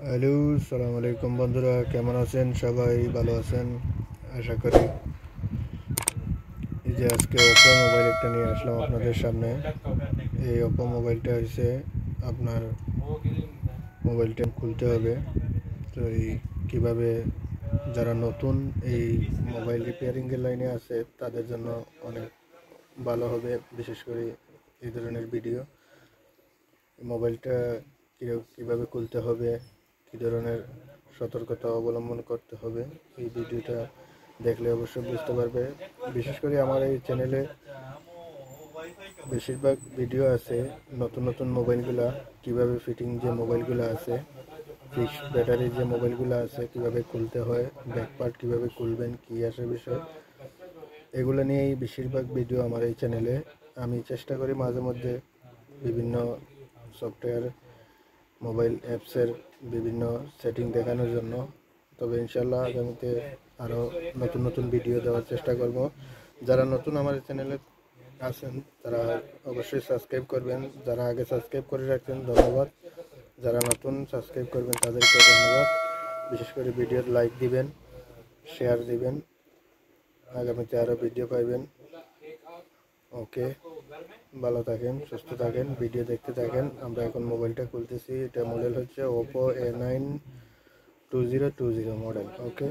Hello, সালাম আলাইকুম বন্ধুরা, কেমন আছেন? সবাই ভালো আছেন আশা করি। এই যে আজকে ওপো মোবাইল একটা নিয়ে আসলাম আপনাদের সামনে। এই ওপো মোবাইলটা হচ্ছে আপনার মোবাইলটা খুলতে হবে। তো এই কীভাবে যারা নতুন এই মোবাইল রিপেয়ারিংয়ের লাইনে আছে তাদের জন্য অনেক ভালো হবে, বিশেষ করে এই ধরনের ভিডিও। মোবাইলটা কীভাবে খুলতে হবে, কী ধরনের সতর্কতা অবলম্বন করতে হবে, এই ভিডিওটা দেখলে অবশ্যই বুঝতে পারবে। বিশেষ করে আমার এই চ্যানেলে বেশিরভাগ ভিডিও আছে নতুন নতুন মোবাইলগুলা কীভাবে ফিটিং, যে মোবাইলগুলো আছে ফিক্সড ব্যাটারি যে মোবাইলগুলো আছে কীভাবে খুলতে হয়, ব্যাক পার্ট কীভাবে খুলবেন, কী আসে বিষয়, এগুলো নিয়েই বেশিরভাগ ভিডিও আমার এই চ্যানেলে। আমি চেষ্টা করি মাঝে মধ্যে বিভিন্ন সফটওয়্যার মোবাইল অ্যাপসের বিভিন্ন সেটিং দেখানোর জন্য। তবে ইনশাল্লাহ আগামীতে আরও নতুন নতুন ভিডিও দেওয়ার চেষ্টা করব। যারা নতুন আমার চ্যানেলে আছেন তারা অবশ্যই সাবস্ক্রাইব করবেন, যারা আগে সাবস্ক্রাইব করে রাখছেন ধন্যবাদ, যারা নতুন সাবস্ক্রাইব করবেন তাদেরকে ধন্যবাদ। বিশেষ করে ভিডিওর লাইক দিবেন, শেয়ার দিবেন, আগামীতে আরও ভিডিও পাইবেন। ওকে, ভালো থাকেন, সুস্থ থাকেন, ভিডিও দেখতে থাকেন। আমরা এখন মোবাইলটা খুলতেছি। এটা মডেল হচ্ছে Oppo A9 2020 মডেল। ওকে।